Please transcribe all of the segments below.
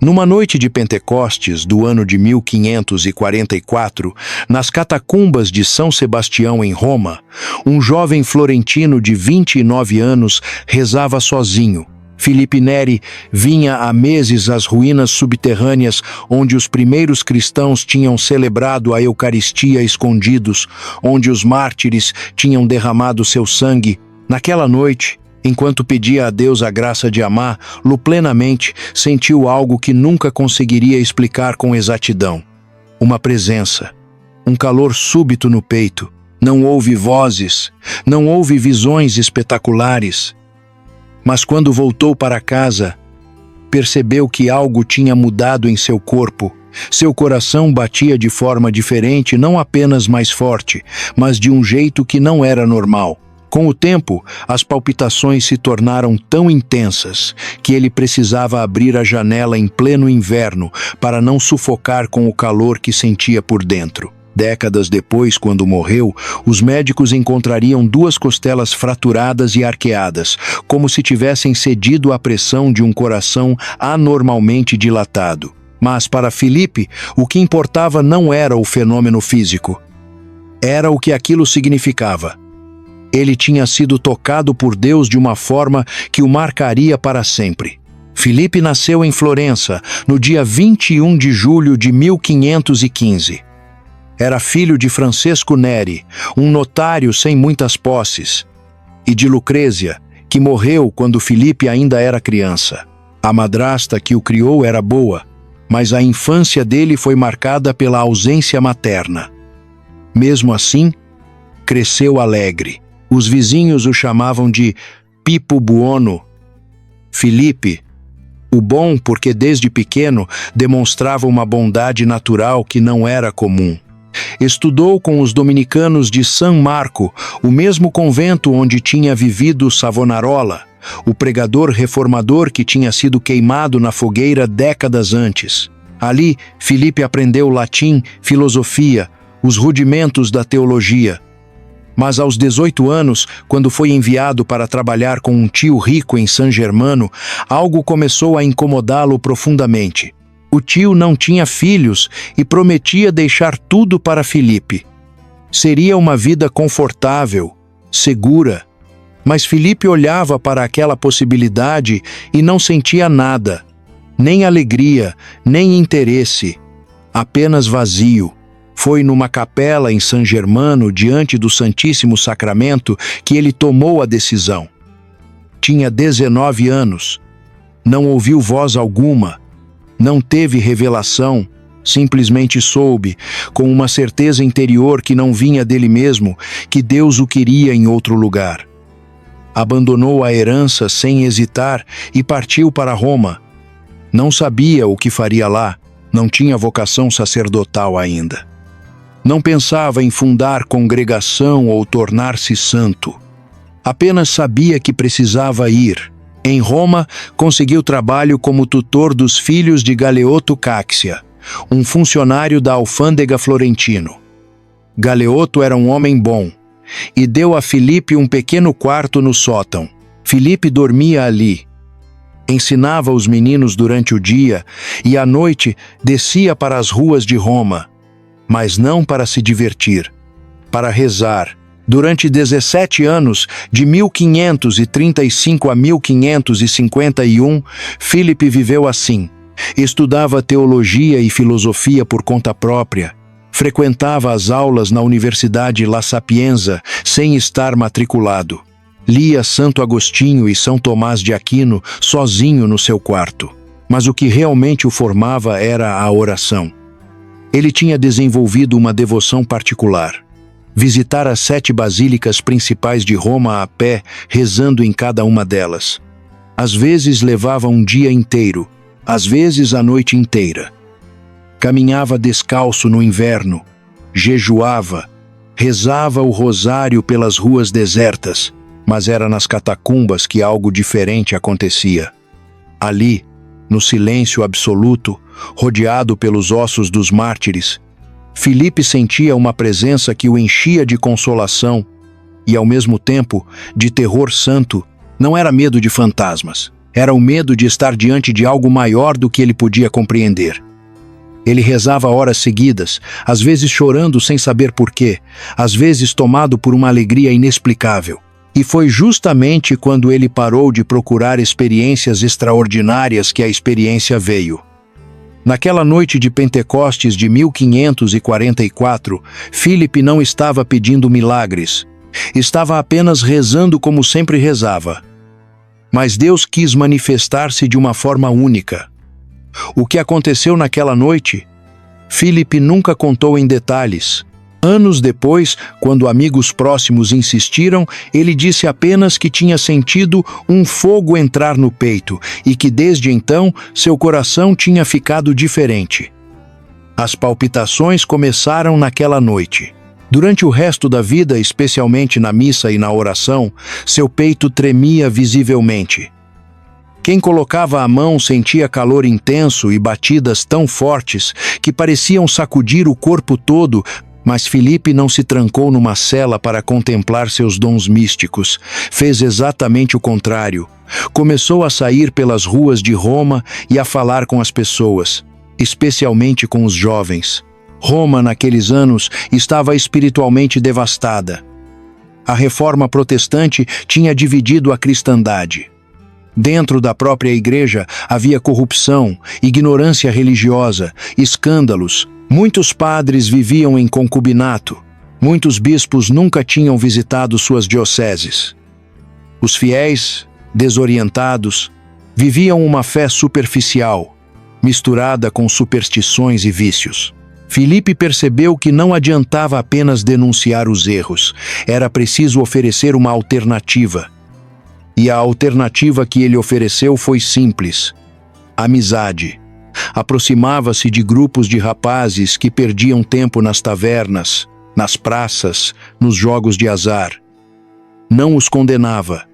Numa noite de Pentecostes do ano de 1544, nas catacumbas de São Sebastião, em Roma, um jovem florentino de 29 anos rezava sozinho. Filipe Neri vinha há meses às ruínas subterrâneas onde os primeiros cristãos tinham celebrado a Eucaristia escondidos, onde os mártires tinham derramado seu sangue. Naquela noite, enquanto pedia a Deus a graça de amá-lo plenamente, sentiu algo que nunca conseguiria explicar com exatidão. Uma presença, um calor súbito no peito. Não houve vozes, não houve visões espetaculares. Mas quando voltou para casa, percebeu que algo tinha mudado em seu corpo. Seu coração batia de forma diferente, não apenas mais forte, mas de um jeito que não era normal. Com o tempo, as palpitações se tornaram tão intensas que ele precisava abrir a janela em pleno inverno para não sufocar com o calor que sentia por dentro. Décadas depois, quando morreu, os médicos encontrariam 2 costelas fraturadas e arqueadas, como se tivessem cedido à pressão de um coração anormalmente dilatado. Mas para Filipe, o que importava não era o fenômeno físico. Era o que aquilo significava. Ele tinha sido tocado por Deus de uma forma que o marcaria para sempre. Filipe nasceu em Florença, no dia 21 de julho de 1515. Era filho de Francesco Neri, um notário sem muitas posses, e de Lucrezia, que morreu quando Filipe ainda era criança. A madrasta que o criou era boa, mas a infância dele foi marcada pela ausência materna. Mesmo assim, cresceu alegre. Os vizinhos o chamavam de Pipo Buono. Filipe, o bom porque desde pequeno demonstrava uma bondade natural que não era comum. Estudou com os dominicanos de San Marco, o mesmo convento onde tinha vivido Savonarola, o pregador reformador que tinha sido queimado na fogueira décadas antes. Ali, Filipe aprendeu latim, filosofia, os rudimentos da teologia. Mas aos 18 anos, quando foi enviado para trabalhar com um tio rico em San Germano, algo começou a incomodá-lo profundamente. O tio não tinha filhos e prometia deixar tudo para Filipe. Seria uma vida confortável, segura. Mas Filipe olhava para aquela possibilidade e não sentia nada. Nem alegria, nem interesse. Apenas vazio. Foi numa capela em San Germano, diante do Santíssimo Sacramento, que ele tomou a decisão. Tinha 19 anos. Não ouviu voz alguma. Não teve revelação, simplesmente soube, com uma certeza interior que não vinha dele mesmo, que Deus o queria em outro lugar. Abandonou a herança sem hesitar e partiu para Roma. Não sabia o que faria lá, não tinha vocação sacerdotal ainda. Não pensava em fundar congregação ou tornar-se santo. Apenas sabia que precisava ir. Em Roma, conseguiu trabalho como tutor dos filhos de Galeotto Caxia, um funcionário da alfândega florentino. Galeotto era um homem bom, e deu a Filipe um pequeno quarto no sótão. Filipe dormia ali. Ensinava os meninos durante o dia, e à noite descia para as ruas de Roma, mas não para se divertir, para rezar. Durante 17 anos, de 1535 a 1551, Filipe viveu assim. Estudava teologia e filosofia por conta própria. Frequentava as aulas na Universidade La Sapienza sem estar matriculado. Lia Santo Agostinho e São Tomás de Aquino sozinho no seu quarto. Mas o que realmente o formava era a oração. Ele tinha desenvolvido uma devoção particular. Visitar as 7 basílicas principais de Roma a pé, rezando em cada uma delas. Às vezes levava um dia inteiro, às vezes a noite inteira. Caminhava descalço no inverno, jejuava, rezava o rosário pelas ruas desertas, mas era nas catacumbas que algo diferente acontecia. Ali, no silêncio absoluto, rodeado pelos ossos dos mártires, Filipe sentia uma presença que o enchia de consolação e, ao mesmo tempo, de terror santo. Não era medo de fantasmas, Era o medo de estar diante de algo maior do que ele podia compreender. Ele rezava horas seguidas, às vezes chorando sem saber porquê, às vezes tomado por uma alegria inexplicável. E foi justamente quando ele parou de procurar experiências extraordinárias que a experiência veio. Naquela noite de Pentecostes de 1544, Philip não estava pedindo milagres. Estava apenas rezando como sempre rezava. Mas Deus quis manifestar-se de uma forma única. O que aconteceu naquela noite? Philip nunca contou em detalhes. Anos depois, quando amigos próximos insistiram, ele disse apenas que tinha sentido um fogo entrar no peito e que desde então seu coração tinha ficado diferente. As palpitações começaram naquela noite. Durante o resto da vida, especialmente na missa e na oração, seu peito tremia visivelmente. Quem colocava a mão sentia calor intenso e batidas tão fortes que pareciam sacudir o corpo todo, mas Philip não se trancou numa cela para contemplar seus dons místicos. Fez exatamente o contrário. Começou a sair pelas ruas de Roma e a falar com as pessoas, especialmente com os jovens. Roma, naqueles anos, estava espiritualmente devastada. A reforma protestante tinha dividido a cristandade. Dentro da própria igreja havia corrupção, ignorância religiosa, escândalos. Muitos padres viviam em concubinato. Muitos bispos nunca tinham visitado suas dioceses. Os fiéis, desorientados, viviam uma fé superficial, misturada com superstições e vícios. Philip percebeu que não adiantava apenas denunciar os erros, era preciso oferecer uma alternativa. E a alternativa que ele ofereceu foi simples: amizade. Aproximava-se de grupos de rapazes que perdiam tempo nas tavernas, nas praças, nos jogos de azar. Não os condenava.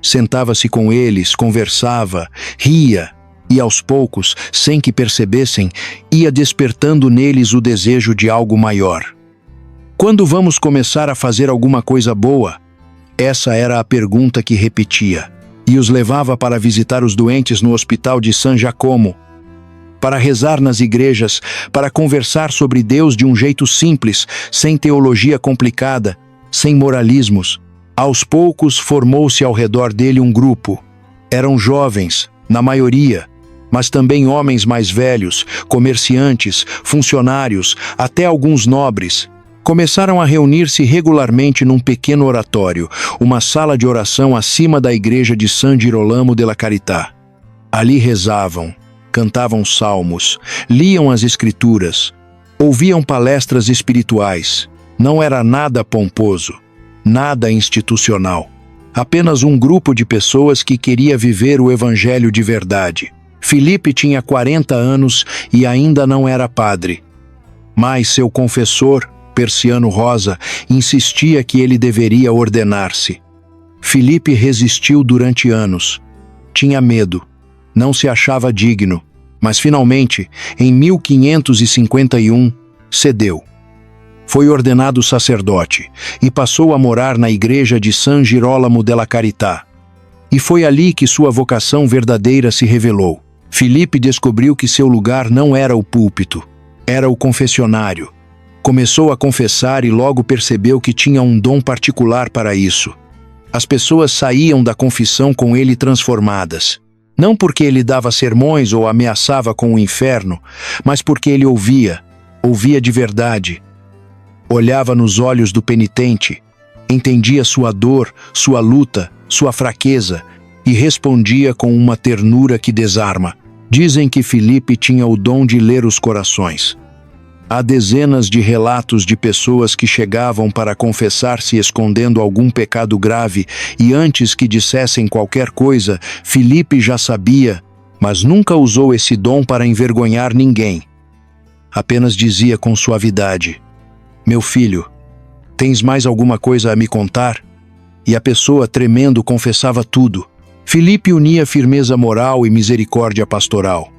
Sentava-se com eles, conversava, ria, e aos poucos, sem que percebessem, ia despertando neles o desejo de algo maior. Quando vamos começar a fazer alguma coisa boa? Essa era a pergunta que repetia, e os levava para visitar os doentes no hospital de San Giacomo, para rezar nas igrejas, para conversar sobre Deus de um jeito simples, sem teologia complicada, sem moralismos. Aos poucos formou-se ao redor dele um grupo. Eram jovens, na maioria, mas também homens mais velhos, comerciantes, funcionários, até alguns nobres. Começaram a reunir-se regularmente num pequeno oratório, uma sala de oração acima da igreja de San Girolamo della Carità. Ali rezavam, cantavam salmos, liam as escrituras, ouviam palestras espirituais. Não era nada pomposo, nada institucional. Apenas um grupo de pessoas que queria viver o evangelho de verdade. Philip tinha 40 anos e ainda não era padre. Mas seu confessor, Persiano Rosa, insistia que ele deveria ordenar-se. Philip resistiu durante anos. Tinha medo. Não se achava digno. Mas finalmente, em 1551, cedeu. Foi ordenado sacerdote e passou a morar na igreja de San Girolamo della Carità. E foi ali que sua vocação verdadeira se revelou. Philip descobriu que seu lugar não era o púlpito, era o confessionário. Começou a confessar e logo percebeu que tinha um dom particular para isso. As pessoas saíam da confissão com ele transformadas. Não porque ele dava sermões ou ameaçava com o inferno, mas porque ele ouvia de verdade. Olhava nos olhos do penitente, entendia sua dor, sua luta, sua fraqueza e respondia com uma ternura que desarma. Dizem que Philip tinha o dom de ler os corações. Há dezenas de relatos de pessoas que chegavam para confessar-se escondendo algum pecado grave e antes que dissessem qualquer coisa, Philip já sabia, mas nunca usou esse dom para envergonhar ninguém. Apenas dizia com suavidade: "Meu filho, tens mais alguma coisa a me contar?" E a pessoa, tremendo, confessava tudo. Philip unia firmeza moral e misericórdia pastoral.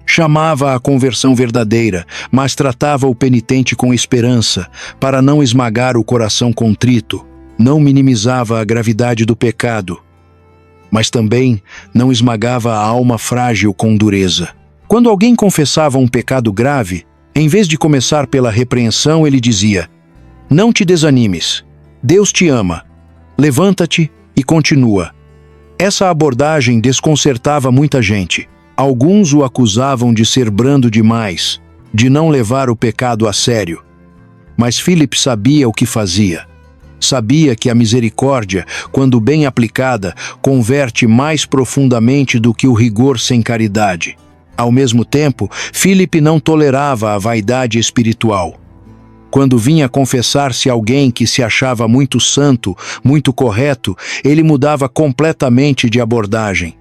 Chamava a conversão verdadeira, mas tratava o penitente com esperança, para não esmagar o coração contrito. Não minimizava a gravidade do pecado. mas também não esmagava a alma frágil com dureza. Quando alguém confessava um pecado grave, em vez de começar pela repreensão, ele dizia: "Não te desanimes. Deus te ama. Levanta-te e continua." Essa abordagem desconcertava muita gente. Alguns o acusavam de ser brando demais, de não levar o pecado a sério. Mas Philip sabia o que fazia. Sabia que a misericórdia, quando bem aplicada, converte mais profundamente do que o rigor sem caridade. Ao mesmo tempo, Philip não tolerava a vaidade espiritual. Quando vinha confessar-se alguém que se achava muito santo, muito correto, ele mudava completamente de abordagem.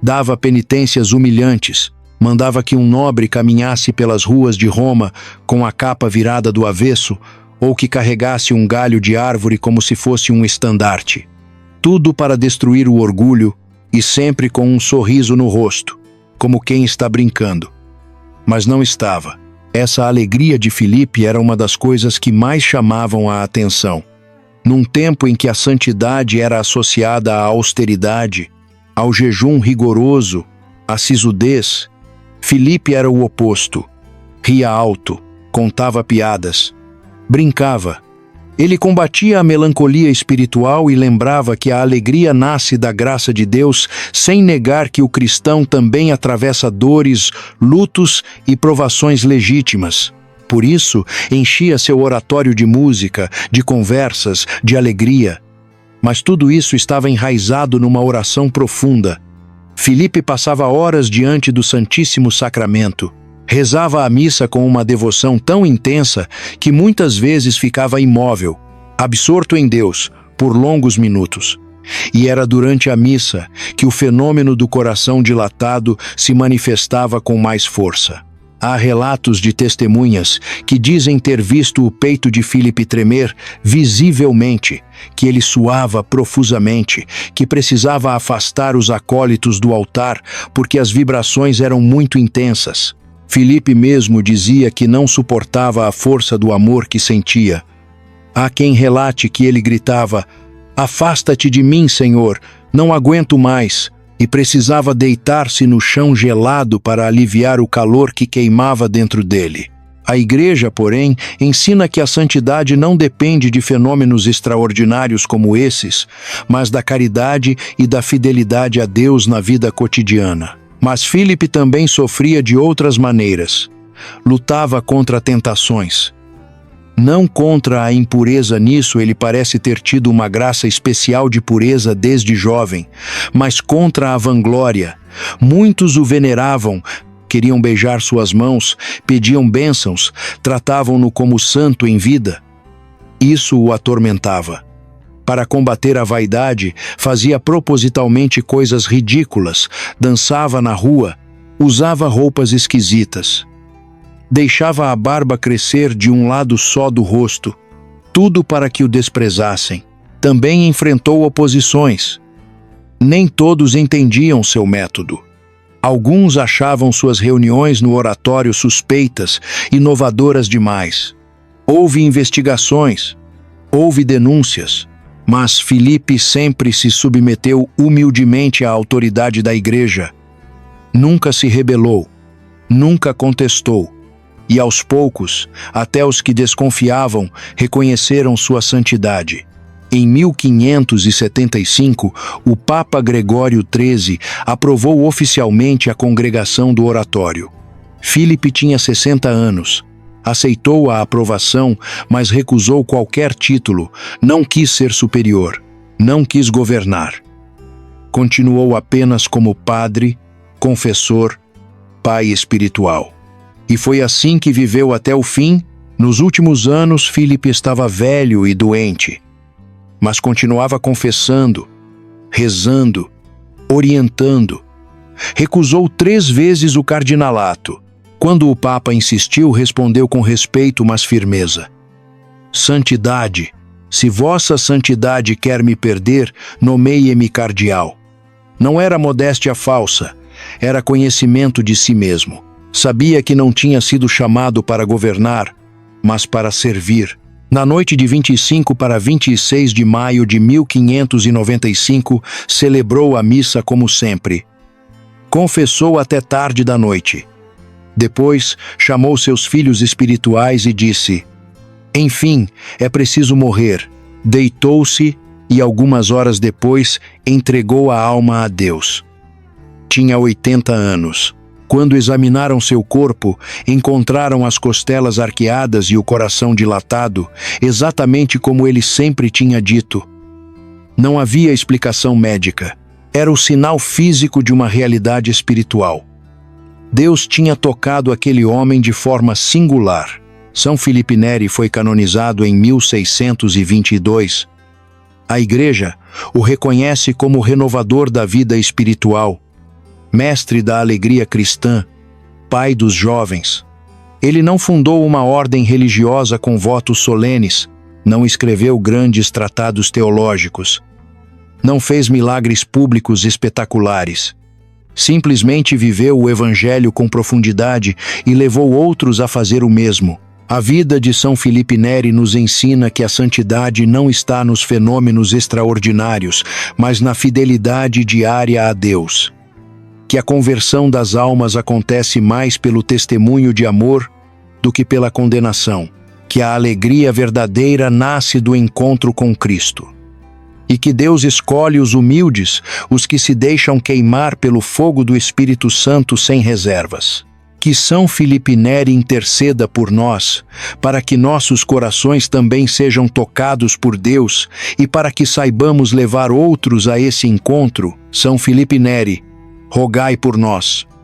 Dava penitências humilhantes, mandava que um nobre caminhasse pelas ruas de Roma com a capa virada do avesso, ou que carregasse um galho de árvore como se fosse um estandarte. Tudo para destruir o orgulho e sempre com um sorriso no rosto, como quem está brincando. Mas não estava. Essa alegria de Filipe era uma das coisas que mais chamavam a atenção. Num tempo em que a santidade era associada à austeridade, ao jejum rigoroso, à sisudez, Filipe era o oposto. Ria alto, contava piadas, brincava. Ele combatia a melancolia espiritual e lembrava que a alegria nasce da graça de Deus, sem negar que o cristão também atravessa dores, lutos e provações legítimas. Por isso, enchia seu oratório de música, de conversas, de alegria. Mas tudo isso estava enraizado numa oração profunda. Filipe passava horas diante do Santíssimo Sacramento. Rezava a missa com uma devoção tão intensa que muitas vezes ficava imóvel, absorto em Deus, por longos minutos. E era durante a missa que o fenômeno do coração dilatado se manifestava com mais força. Há relatos de testemunhas que dizem ter visto o peito de Filipe tremer visivelmente, que ele suava profusamente, que precisava afastar os acólitos do altar porque as vibrações eram muito intensas. Filipe mesmo dizia que não suportava a força do amor que sentia. Há quem relate que ele gritava: "Afasta-te de mim, Senhor, não aguento mais", e precisava deitar-se no chão gelado para aliviar o calor que queimava dentro dele. A Igreja, porém, ensina que a santidade não depende de fenômenos extraordinários como esses, mas da caridade e da fidelidade a Deus na vida cotidiana. Mas Filipe também sofria de outras maneiras. Lutava contra tentações. Não contra a impureza, nisso ele parece ter tido uma graça especial de pureza desde jovem, mas contra a vanglória. Muitos o veneravam, queriam beijar suas mãos, pediam bênçãos, tratavam-no como santo em vida. Isso o atormentava. Para combater a vaidade, fazia propositalmente coisas ridículas, dançava na rua, usava roupas esquisitas. Deixava a barba crescer de um lado só do rosto, tudo para que o desprezassem. Também enfrentou oposições. Nem todos entendiam seu método. Alguns achavam suas reuniões no oratório suspeitas, inovadoras demais. Houve investigações, houve denúncias. Mas Filipe sempre se submeteu humildemente à autoridade da Igreja. Nunca se rebelou, nunca contestou. E aos poucos, até os que desconfiavam reconheceram sua santidade. Em 1575, o Papa Gregório XIII aprovou oficialmente a congregação do oratório. Filipe tinha 60 anos. Aceitou a aprovação, mas recusou qualquer título, não quis ser superior, não quis governar. Continuou apenas como padre, confessor, pai espiritual. E foi assim que viveu até o fim. Nos últimos anos, Filipe estava velho e doente, mas continuava confessando, rezando, orientando. Recusou 3 vezes o cardinalato. Quando o Papa insistiu, respondeu com respeito, mas firmeza: "Santidade, se vossa santidade quer me perder, nomeie-me cardeal." Não era modéstia falsa, era conhecimento de si mesmo. Sabia que não tinha sido chamado para governar, mas para servir. Na noite de 25 para 26 de maio de 1595, celebrou a missa como sempre. Confessou até tarde da noite. Depois, chamou seus filhos espirituais e disse: enfim, é preciso morrer. Deitou-se e, algumas horas depois, entregou a alma a Deus. Tinha 80 anos. Quando examinaram seu corpo, encontraram as costelas arqueadas e o coração dilatado, exatamente como ele sempre tinha dito. Não havia explicação médica. Era o sinal físico de uma realidade espiritual. Deus tinha tocado aquele homem de forma singular. São Filipe Neri foi canonizado em 1622. A Igreja o reconhece como renovador da vida espiritual, mestre da alegria cristã, pai dos jovens. Ele não fundou uma ordem religiosa com votos solenes, não escreveu grandes tratados teológicos, não fez milagres públicos espetaculares. Simplesmente viveu o Evangelho com profundidade e levou outros a fazer o mesmo. A vida de São Filipe Neri nos ensina que a santidade não está nos fenômenos extraordinários, mas na fidelidade diária a Deus. Que a conversão das almas acontece mais pelo testemunho de amor do que pela condenação. Que a alegria verdadeira nasce do encontro com Cristo. E que Deus escolhe os humildes, os que se deixam queimar pelo fogo do Espírito Santo sem reservas. Que São Filipe Neri interceda por nós, para que nossos corações também sejam tocados por Deus e para que saibamos levar outros a esse encontro. São Filipe Neri, rogai por nós.